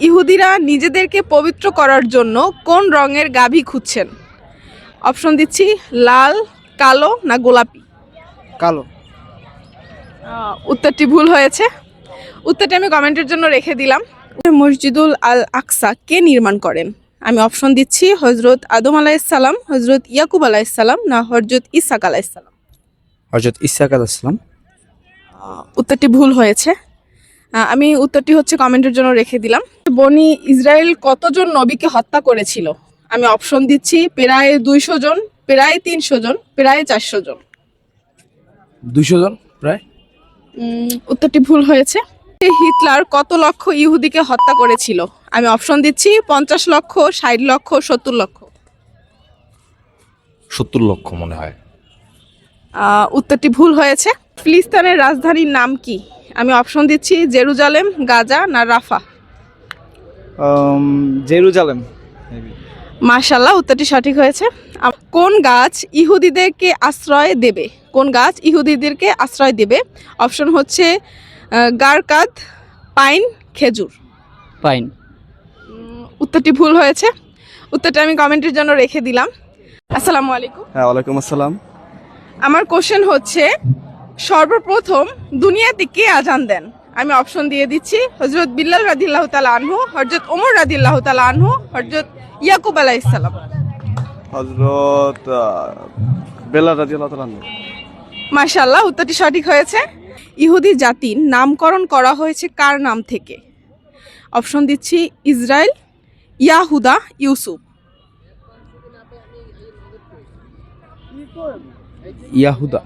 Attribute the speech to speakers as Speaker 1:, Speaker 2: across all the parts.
Speaker 1: ইহুদিরা নিজেদেরকে পবিত্র করার জন্য কোন রঙের গাভী খুঁজছেন? অপশন দিচ্ছি, লাল, কালো না গোলাপি।
Speaker 2: কালো।
Speaker 1: উত্তরটি ভুল হয়েছে। উত্তরটি আমি কমেন্টের জন্য রেখে দিলাম। মসজিদুল আল আকসা কে নির্মাণ করেন? আমি অপশন দিচ্ছি, হজরত আদম আলাইসাল্লাম, হজরত ইয়াকুব আলাইসাল্লাম না হজরত ইসাক আলাইসাল্লাম।
Speaker 2: হযরত ইসহাক আলাইহিস সালাম।
Speaker 1: উত্তরটি ভুল হয়েছে। আমি উত্তরটি হচ্ছে কমেন্টের জন্য রেখে দিলাম। বনি ইসরায়েল কতজন নবীকে হত্যা করেছিল? আমি অপশন দিচ্ছি, প্রায় 200 জন, প্রায় 300 জন, প্রায় 400 জন।
Speaker 2: 200 জন প্রায়।
Speaker 1: উত্তরটি ভুল হয়েছে। হিটলার কত লক্ষ ইহুদিকে হত্যা করেছিল? আমি অপশন দিচ্ছি, 50 লক্ষ, 60 লক্ষ, 70 লক্ষ।
Speaker 3: 70 লক্ষ মনে হয়।
Speaker 1: উত্তরটি ভুল হয়েছে। ফিলিস্তিনের রাজধানীর নাম কি? আমি অপশন দিচ্ছি, জেরুজালেম, গাজা না রাফা।
Speaker 2: জেরুজালেম।
Speaker 1: মাশাআল্লাহ, উত্তরটি সঠিক হয়েছে। কোন গাছ ইহুদিদেরকে আশ্রয় দেবে? কোন গাছ ইহুদিদেরকে আশ্রয় দেবে? অপশন হচ্ছে গারকাদ, পাইন, খেজুর।
Speaker 2: পাইন।
Speaker 1: উত্তরটি ভুল হয়েছে। উত্তরটা আমি কমেন্টের জন্য রেখে দিলাম। আসসালামু আলাইকুম।
Speaker 2: হ্যাঁ, ওয়ালাইকুম আসসালাম।
Speaker 1: আমার কোশ্চেন হচ্ছে, সর্বপ্রথম দুনিয়াতে কে আজান দেন? আমি অপশন দিয়ে দিচ্ছি, হযরত বিল্লাল রাদিয়াল্লাহু তাআলা আনহু, হযরত ওমর রাদিয়াল্লাহু তাআলা আনহু, হযরত ইয়াকুব আলাইহিস সালাম।
Speaker 2: হযরত বেলাল রাদিয়াল্লাহু তাআলা আনহু।
Speaker 1: মাশাআল্লাহ, উত্তরটি সঠিক হয়েছে। ইহুদি জাতির নামকরণ করা হয়েছে কার নাম থেকে? অপশন দিচ্ছি, ইসরায়েল, ইয়াহুদা, ইউসুফ।
Speaker 2: ইয়াহুদা।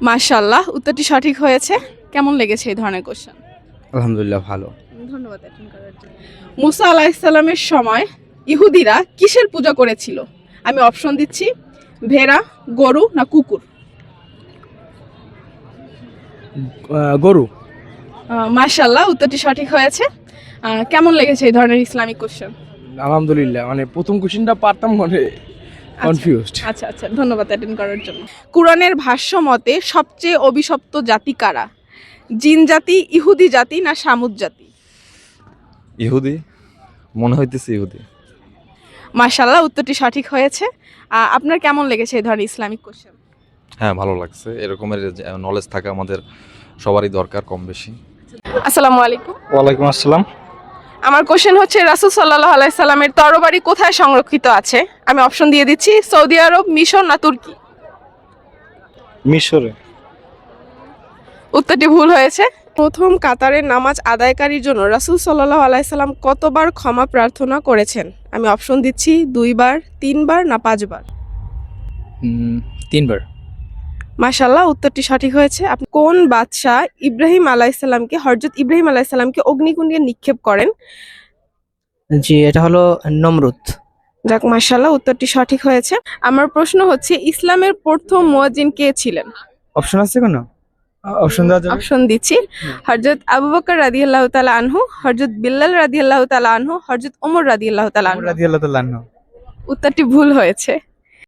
Speaker 1: মাশাআল্লাহ, উত্তরটি সঠিক হয়েছে। কেমন লেগেছে এই ধরনের কোশ্চেন?
Speaker 2: আলহামদুলিল্লাহ, ভালো।
Speaker 1: ধন্যবাদ অ্যাটেন্ড করার জন্য। মুসা আলাইহিস সালামের সময় ইহুদিরা কিসের পূজা করেছিল? আমি অপশন দিচ্ছি, ভেড়া, গরু না কুকুর।
Speaker 2: গরু।
Speaker 1: মাশাআল্লাহ, উত্তরটি সঠিক হয়েছে। কেমন লেগেছে এই ধরনের ইসলামিক কোশ্চেন?
Speaker 2: আলহামদুলিল্লাহ, মানে প্রথম কোশ্চেনটা পারতাম, মানে কনফিউজড।
Speaker 1: আচ্ছা আচ্ছা, ধন্যবাদ অ্যাটেন্ড করার জন্য। কুরআনের ভাষ্য মতে সবচেয়ে অভিশপ্ত জাতি কারা? জিন জাতি, ইহুদি জাতি না শামুদ জাতি?
Speaker 3: ইহুদি মনে হইতেছে, ইহুদি।
Speaker 1: মাশাআল্লাহ, উত্তরটি সঠিক হয়েছে। আপনার কেমন লেগেছে এই ধরনের ইসলামিক কোশ্চেন?
Speaker 3: হ্যাঁ, ভালো লাগছে। এরকমের নলেজ থাকা আমাদের সবারই দরকার, কম বেশি।
Speaker 1: আসসালামু আলাইকুম।
Speaker 2: ওয়ালাইকুম আসসালাম।
Speaker 1: আমার কোশ্চেন হচ্ছে, রাসূল সাল্লাল্লাহু আলাইহি সাল্লামের তরবারি কোথায় সংরক্ষিত আছে? আমি অপশন দিয়ে দিচ্ছি, সৌদি আরব, মিশর না তুর্কি।
Speaker 2: মিশরে।
Speaker 1: উত্তরটি ভুল হয়েছে। প্রথম কাতারের নামাজ আদায়কারীর জন্য রাসূল সাল্লাল্লাহু আলাইহি সাল্লাম কতবার ক্ষমা প্রার্থনা করেছেন? আমি অপশন দিচ্ছি, 2 বার, 3 বার না 5 বার।
Speaker 2: 3 বার।
Speaker 1: মাশাআল্লাহ, উত্তরটি সঠিক হয়েছে। আপনি কোন বাদশাহ হযরত ইব্রাহিম আলাইহিস সালামকে অগ্নিকুণ্ডে নিক্ষেপ করেন?
Speaker 4: জি, এটা হলো নমরুদ।
Speaker 1: যাক, মাশাআল্লাহ, উত্তরটি সঠিক হয়েছে। আমার প্রশ্ন হচ্ছে, ইসলামের প্রথম মুয়াজ্জিন কে ছিলেন?
Speaker 2: অপশন আছে কোনো? অপশন দেওয়া যাবে?
Speaker 1: অপশন দিচ্ছি, হযরত আবু বকর রাদিয়াল্লাহু তাআলা আনহু, হযরত বিল্লাল রাদিয়াল্লাহু তাআলা আনহু, হযরত ওমর রাদিয়াল্লাহু তাআলা আনহু।
Speaker 2: রাদিয়াল্লাহু তাআলা আনহু।
Speaker 1: উত্তরটি ভুল হয়েছে।